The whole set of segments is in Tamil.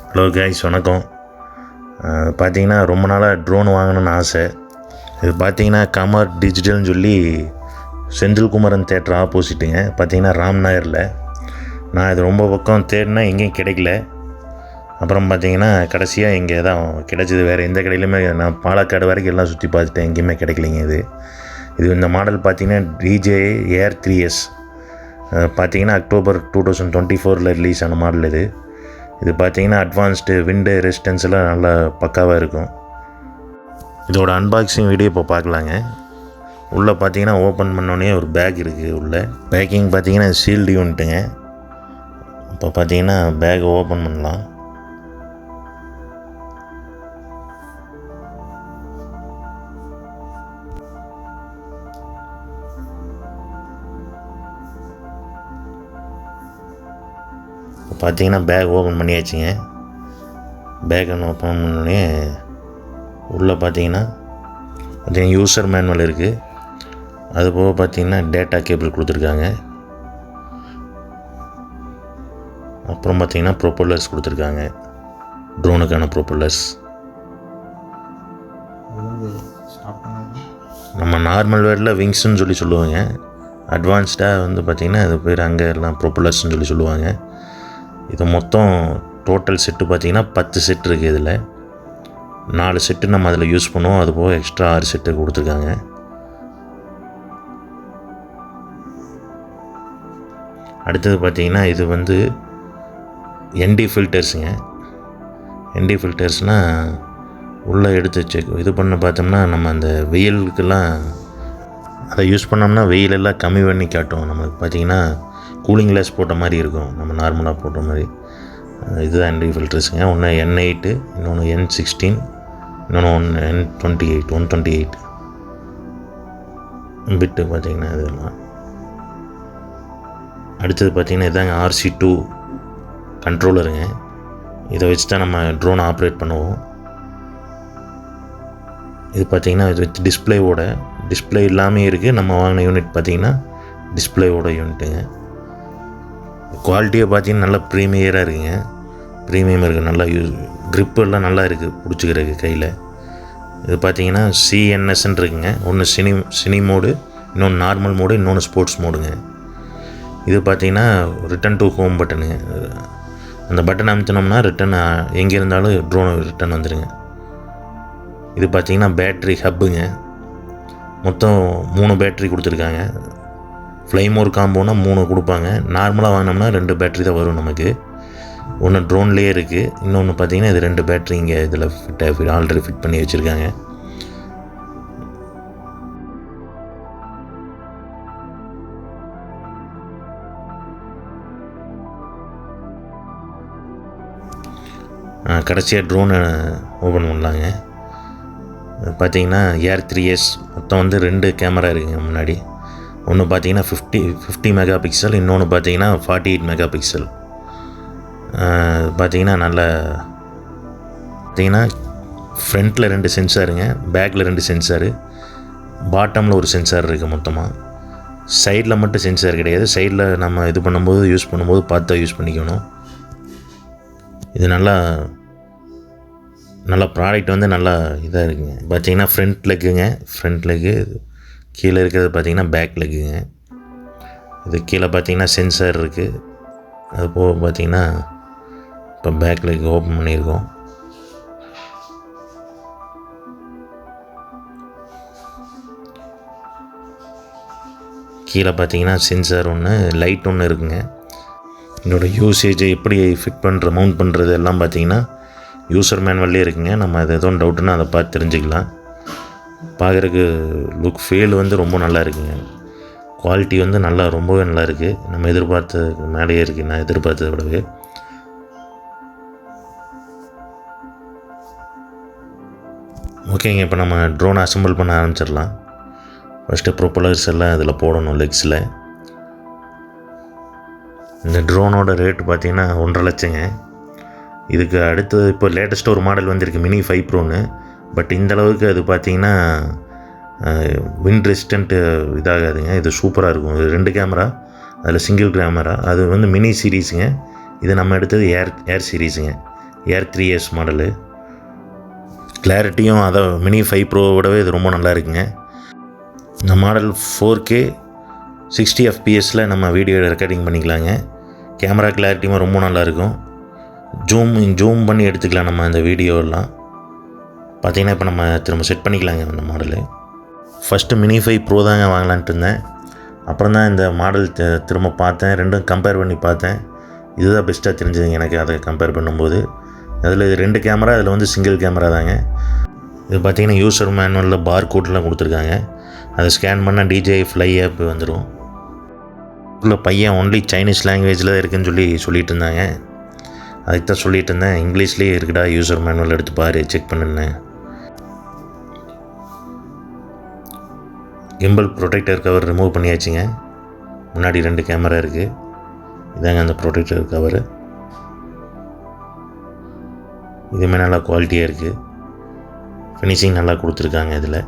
ஹலோ கைஸ், வணக்கம். பார்த்தீங்கன்னா ரொம்ப நாளாக ட்ரோன் வாங்கணும்னு ஆசை. இது பார்த்தீங்கன்னா கமர் டிஜிட்டல்னு சொல்லி செந்தில்குமரன் தேட்டர் ஆப்போசிட்டுங்க. பார்த்தீங்கன்னா ராம் நகரில். நான் இது ரொம்ப பக்கம் தேடினா எங்கேயும் கிடைக்கல. அப்புறம் பார்த்தீங்கன்னா கடைசியாக இங்கே தான் கிடச்சிது. வேறு எந்த கடையிலுமே நான் பாலக்காடு வரைக்கும் எல்லாம் சுற்றி பார்த்துட்டேன், எங்கேயுமே கிடைக்கலைங்க. இது இந்த மாடல் பார்த்தீங்கன்னா DJI Air 3S. பார்த்தீங்கன்னா அக்டோபர் 2024 ரிலீஸ் ஆன மாடல் இது பார்த்தீங்கன்னா அட்வான்ஸ்டு விண்டு ரெசிஸ்டன்ஸ் எல்லாம் நல்லா பக்காவாக இருக்கும். இதோட அன்பாக்சிங் வீடியோ இப்போ பார்க்கலாங்க. உள்ளே பார்த்தீங்கன்னா ஓப்பன் பண்ணோடனே ஒரு பேக் இருக்குது. உள்ளே பேக்கிங் பார்த்தீங்கன்னா சீல்டு யூனிட்டுங்க. இப்போ பார்த்தீங்கன்னா பேக்கை ஓப்பன் பண்ணலாம். பார்த்தீங்கன்னா பேக் ஓப்பன் பண்ணியாச்சுங்க. பேக் ஓப்பன் பண்ணோடனே உள்ளே பார்த்தீங்கன்னா யூசர் மேனுவல் இருக்குது. அதுபோக பார்த்தீங்கன்னா டேட்டா கேபிள் கொடுத்துருக்காங்க. அப்புறம் பார்த்தீங்கன்னா ப்ரொப்பல்லர்ஸ் கொடுத்துருக்காங்க, ட்ரோனுக்கான ப்ரொப்பல்லர்ஸ். நம்ம நார்மல் வேர்டில் விங்ஸ்ன்னு சொல்லி சொல்லுவாங்க. அட்வான்ஸ்டாக பார்த்திங்கன்னா அது பேர் அங்கே எல்லாம் ப்ரொப்பல்லர்ஸ்ன்னு சொல்லுவாங்க. இது மொத்தம் டோட்டல் செட்டு பார்த்திங்கன்னா 10 செட் இருக்குது. இதில் 4 செட்டு நம்ம அதில் யூஸ் பண்ணுவோம். அதுபோக எக்ஸ்ட்ரா 6 செட்டு கொடுத்துருக்காங்க. அடுத்தது பார்த்திங்கன்னா இது ND ஃபில்டர்ஸுங்க. ND ஃபில்டர்ஸ்னால் உள்ளே எடுத்து இது பண்ண பார்த்தோம்னா நம்ம அந்த வெயிலுக்கெல்லாம் அதை யூஸ் பண்ணோம்னா வெயிலெல்லாம் கம்மி பண்ணி காட்டும். நமக்கு பார்த்திங்கன்னா கூலிங் கிளாஸ் போட்ட மாதிரி இருக்கும், நம்ம நார்மலாக போட்ட மாதிரி. இதுதான் ND ஃபில்டர்ஸுங்க. ஒன்று N8, இன்னொன்று N16, இன்னொன்று N28 128 பிட்டு பார்த்திங்கன்னா இதெல்லாம். அடுத்தது பார்த்திங்கன்னா இதாங்க RC2 கண்ட்ரோலருங்க. இதை வச்சு தான் நம்ம ட்ரோனை ஆப்ரேட் பண்ணுவோம். இது பார்த்திங்கன்னா இது வித் டிஸ்பிளே இல்லாமல் இருக்குது. நம்ம வாங்கின யூனிட் பார்த்திங்கன்னா டிஸ்பிளேவோட யூனிட்டுங்க. குவாலிட்டியை பார்த்தீங்கன்னா நல்லா ப்ரீமியராக இருக்குங்க. ப்ரீமியம் இருக்குது, நல்லா க்ரிப்பெல்லாம் நல்லா இருக்குது பிடிச்சிக்கிறதுக்கு கையில். இது பார்த்தீங்கன்னா CNSன்னு இருக்குங்க. ஒன்று சினி மோடு, இன்னொன்று நார்மல் மோடு, இன்னொன்று ஸ்போர்ட்ஸ் மோடுங்க. இது பார்த்தீங்கன்னா ரிட்டன் டு ஹோம் பட்டனுங்க. அந்த பட்டன் அமுத்தினோம்னா ரிட்டன் எங்கே இருந்தாலும் ட்ரோன் ரிட்டன் வந்துடுங்க. இது பார்த்தீங்கன்னா பேட்ரி ஹப்புங்க. மொத்தம் 3 பேட்ரி கொடுத்துருக்காங்க. ஃப்ளைமோர் காம்போனா 3 கொடுப்பாங்க. நார்மலாக வாங்கினோம்னா 2 பேட்ரி தான் வரும் நமக்கு. ஒன்று ட்ரோன்லேயே இருக்குது, இன்னொன்று பார்த்தீங்கன்னா இது 2 பேட்ரி இங்கே இதில் ஆல்ரெடி ஃபிட் பண்ணி வச்சுருக்காங்க. கடைசியாக ட்ரோனை ஓப்பன் பண்ணலாங்க. பார்த்தீங்கன்னா Air 3S மொத்தம் 2 கேமரா இருக்குங்க முன்னாடி. ஒன்று பார்த்தீங்கன்னா 50 மெகா பிக்சல், இன்னொன்று பார்த்தீங்கன்னா 48 மெகா பிக்சல். பார்த்தீங்கன்னா பார்த்தீங்கன்னா ஃப்ரண்ட்டில் 2 சென்சாருங்க, பேக்கில் 2 சென்சாரு, பாட்டமில் ஒரு சென்சார் இருக்குது. மொத்தமாக சைடில் மட்டும் சென்சார் கிடையாது. சைடில் நம்ம யூஸ் பண்ணும்போது பார்த்து யூஸ் பண்ணிக்கணும். இது நல்லா ப்ராடக்ட் நல்லா இதாக இருக்குங்க. பார்த்தீங்கன்னா ஃப்ரண்ட் லெக்கு கீழே இருக்கிறது பார்த்தீங்கன்னா பேக் லெக்குங்க. இது கீழே பார்த்தீங்கன்னா சென்சார் இருக்குது. அது போக பார்த்தீங்கன்னா இப்போ பேக் லெக் ஓப்பன் பண்ணியிருக்கோம். கீழே பார்த்தீங்கன்னா சென்சார் ஒன்று, லைட் ஒன்று இருக்குங்க. என்னோடய யூசேஜ் எப்படி மவுண்ட் பண்ணுறது எல்லாம் பார்த்தீங்கன்னா யூசர் மேனுவல்லே இருக்குங்க. நம்ம அது எதுவும் டவுட்டுன்னா அதை பார்த்து தெரிஞ்சுக்கலாம். பார்க்குறதுக்கு லுக் ஃபீல் ரொம்ப நல்லா இருக்குங்க. குவாலிட்டி ரொம்பவே நல்லா இருக்குது. நம்ம எதிர்பார்த்ததுக்கு மேலேயே இருக்குது, நான் எதிர்பார்த்ததை விடவே. ஓகேங்க, இப்போ நம்ம ட்ரோனை அசம்பிள் பண்ண ஆரம்பிச்சிடலாம். ஃபஸ்ட்டு ப்ரொப்பல்லர்ஸ் எல்லாம் இதில் போடணும் லெக்ஸில். இந்த ட்ரோனோட ரேட்டு பார்த்திங்கன்னா 1.5 லட்சங்க. இதுக்கு அடுத்தது இப்போ லேட்டஸ்ட்டாக ஒரு மாடல் வந்திருக்கு, Mini 5 Proன்னு. பட் இந்தளவுக்கு அது பார்த்திங்கன்னா விண்ட் ரெசிஸ்டண்ட்டு இதாகாதுங்க. இது சூப்பராக இருக்கும். இது 2 கேமரா, அதில் சிங்கிள் கேமரா. அது மினி சீரீஸுங்க. இது நம்ம எடுத்தது ஏர் சீரீஸுங்க. ஏர் 3S மாடலு. கிளாரிட்டியும் அதை மினி 5 Pro விடவே இது ரொம்ப நல்லா இருக்குங்க. இந்த மாடல் 4K 60 fps நம்ம வீடியோ ரெக்கார்டிங் பண்ணிக்கலாங்க. கேமரா கிளாரிட்டியும் ரொம்ப நல்லாயிருக்கும். ஜூம் பண்ணி எடுத்துக்கலாம் நம்ம இந்த வீடியோலாம். பார்த்திங்கன்னா இப்போ நம்ம திரும்ப செட் பண்ணிக்கலாங்க இந்த மாடலு. ஃபஸ்ட்டு மினி 5 Pro தாங்க வாங்கலான்ட்டு இருந்தேன். அப்புறம் தான் இந்த மாடல் திரும்ப பார்த்தேன், ரெண்டும் கம்பேர் பண்ணி பார்த்தேன். இதுதான் பெஸ்ட்டாக தெரிஞ்சதுங்க எனக்கு அதை கம்பேர் பண்ணும்போது. அதில் இது 2 கேமரா, அதில் வந்து சிங்கிள் கேமரா தாங்க. இது பார்த்திங்கன்னா யூசர் மேனுவலில் பார் கோட்லாம் கொடுத்துருக்காங்க. அதை ஸ்கேன் பண்ணால் DJI Fly ஆப் வந்துடும். உள்ள பையன் ஒன்லி சைனீஸ் லாங்குவேஜில் தான் இருக்குதுன்னு சொல்லிட்டு இருந்தாங்க. அதுக்கு தான் சொல்லிட்டு இருந்தேன், இங்கிலீஷ்லேயே இருக்குடா, யூசர் மேனுவல் எடுத்து பாரு, செக் பண்ணுன்னேன். கிம்பல் ப்ரொடெக்டர் கவர் ரிமூவ் பண்ணியாச்சுங்க. முன்னாடி 2 கேமரா இருக்குது. இதாங்க அந்த ப்ரொடெக்டர் கவரு. இதுவுமே நல்லா குவாலிட்டியாக இருக்குது. ஃபினிஷிங் நல்லா கொடுத்துருக்காங்க. இதில்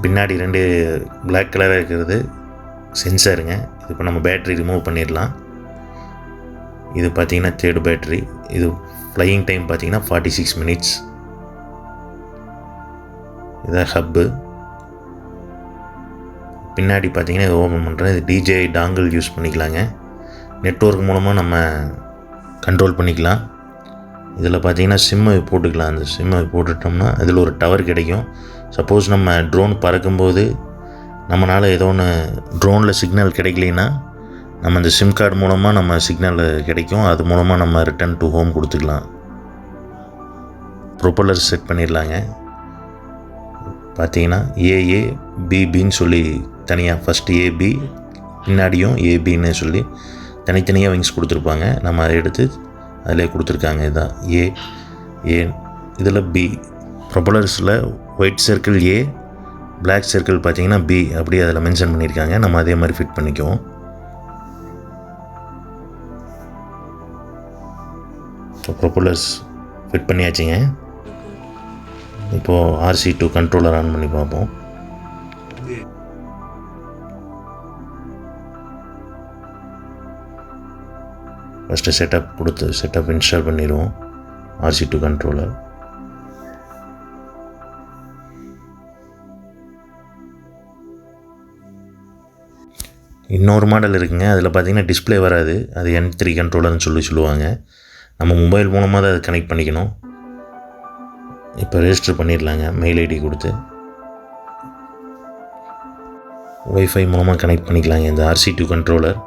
பின்னாடி 2 பிளாக் கலராக இருக்கிறது சென்சாருங்க. இது இப்போ நம்ம பேட்ரி ரிமூவ் பண்ணிடலாம். இது பார்த்திங்கன்னா 3rd பேட்ரி. இது ஃப்ளையிங் டைம் பார்த்திங்கன்னா 46 minutes. இதான் ஹப்பு. பின்னாடி பார்த்திங்கன்னா இது ஓப்பன் பண்ணுறேன். இது DJI டாங்கிள் யூஸ் பண்ணிக்கலாங்க. நெட்வொர்க் மூலமாக நம்ம கண்ட்ரோல் பண்ணிக்கலாம். இதில் பார்த்திங்கன்னா சிம்மை போட்டுக்கலாம். அந்த சிம்மை போட்டுட்டோம்னா இதில் ஒரு டவர் கிடைக்கும். சப்போஸ் நம்ம ட்ரோன் பறக்கும்போது நம்மளால் ஏதோ ஒன்று ட்ரோனில் சிக்னல் கிடைக்கலைன்னா நம்ம இந்த சிம் கார்டு மூலமாக நம்ம சிக்னல் கிடைக்கும். அது மூலமாக நம்ம ரிட்டன் டு ஹோம் கொடுத்துக்கலாம். ப்ரொப்பல்லர் செட் பண்ணிடலாங்க. பார்த்தீங்கன்னா AA BBன்னு தனியாக ஃபஸ்ட்டு AB, பின்னாடியும் ABன்னு தனித்தனியாக விங்ஸ் கொடுத்துருப்பாங்க. நம்ம அதை எடுத்து அதிலே கொடுத்துருக்காங்க. இதுதான் A. இதில் B. ப்ரொப்பல்லர்ஸில் white circle A, black circle பார்த்தீங்கன்னா B, அப்படியே அதில் மென்ஷன் பண்ணியிருக்காங்க. நம்ம அதே மாதிரி ஃபிட் பண்ணிக்குவோம். இப்போ ப்ரொப்பல்லர்ஸ் ஃபிட் பண்ணியாச்சுங்க. இப்போது RC2 கண்ட்ரோலர் ஆன் பண்ணி பார்ப்போம். ஃபஸ்ட்டு செட்டப் இன்ஸ்டால் பண்ணிடுவோம். RC2 controller. இன்னொரு மாடல் இருக்குங்க. அதில் பார்த்திங்கன்னா டிஸ்பிளே வராது. அது N3 கண்ட்ரோலர்னு சொல்லுவாங்க. நம்ம மொபைல் மூலமாக தான் அது கனெக்ட் பண்ணிக்கணும். இப்போ ரெஜிஸ்டர் பண்ணிடலாங்க. மெயில் ஐடி கொடுத்து வைஃபை மூலமாக கனெக்ட் பண்ணிக்கலாங்க. இந்த RC2 கண்ட்ரோலர்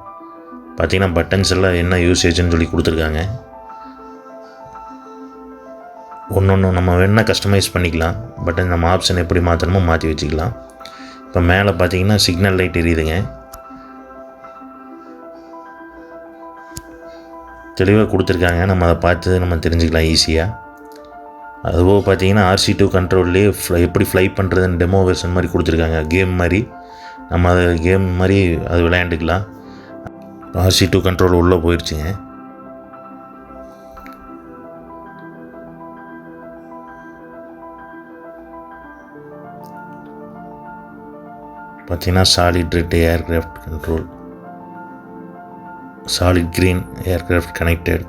பார்த்திங்கன்னா பட்டன்ஸ் எல்லாம் என்ன யூசேஜ்னு கொடுத்துருக்காங்க. ஒன்று நம்ம வேணால் கஸ்டமைஸ் பண்ணிக்கலாம். பட்டன் நம்ம ஆப்ஷன் எப்படி மாற்றணுமோ மாற்றி வச்சுக்கலாம். இப்போ மேலே பார்த்திங்கன்னா சிக்னல் லைட் எரியுதுங்க. தெளிவாக கொடுத்துருக்காங்க. நம்ம அதை பார்த்து நம்ம தெரிஞ்சுக்கலாம் ஈஸியாக. அதுபோக பார்த்திங்கன்னா RC2 கண்ட்ரோல்லேயே எப்படி ஃப்ளை பண்ணுறதுன்னு டெமோ வெர்ஷன் மாதிரி கொடுத்துருக்காங்க. கேம் மாதிரி நம்ம அதை கேம் மாதிரி அது விளையாண்டுக்கலாம். RC2 கண்ட்ரோல் உள்ளே போயிடுச்சுங்க. பார்த்திங்கன்னா solid red aircraft control, solid green aircraft connected.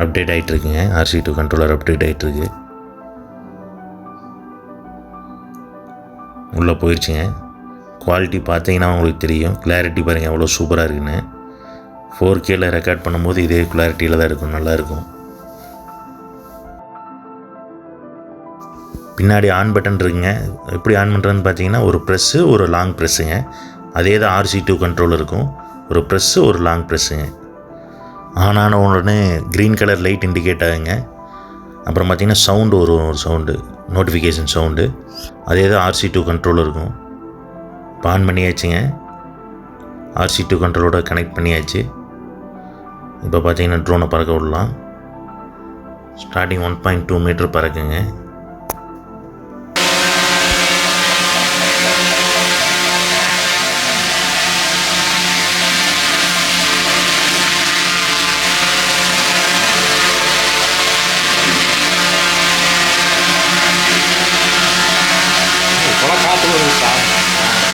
Update ஆகிட்டுருக்குங்க. RC2 கண்ட்ரோலர் அப்டேட் ஆகிட்டுருக்கு. உள்ளே போயிடுச்சுங்க. குவாலிட்டி பார்த்தீங்கன்னா உங்களுக்கு தெரியும். கிளாரிட்டி பாருங்கள் எவ்வளோ சூப்பராக இருக்குன்னு. 4Kல ரெக்கார்ட் பண்ணும்போது இதே கிளாரிட்டியில் தான் இருக்கும், நல்லாயிருக்கும். பின்னாடி ஆன் பட்டன் இருக்குங்க. எப்படி ஆன் பண்ணுறதுன்னு பார்த்தீங்கன்னா ஒரு ப்ரெஸ்ஸு, ஒரு லாங் ப்ரெஸ்ஸுங்க. அதே தான் RC2 கண்ட்ரோல் இருக்கும். ஒரு ப்ரெஸ்ஸு, ஒரு லாங் ப்ரெஸ்ஸுங்க. ஆன் ஆன உடனே க்ரீன் கலர் லைட் இண்டிகேட் ஆகுங்க. அப்புறம் பார்த்திங்கன்னா சவுண்டு ஒரு சவுண்டு, நோட்டிஃபிகேஷன் சவுண்டு. அதே தான் RC2 கண்ட்ரோல் இருக்கும். இப்போ ஆன் பண்ணியாச்சுங்க. RC2 கண்ட்ரோலோட கனெக்ட் பண்ணியாச்சு. இப்போ பார்த்திங்கன்னா ட்ரோனை பறக்க விடலாம். Starting 1.2 metre பறக்குங்க.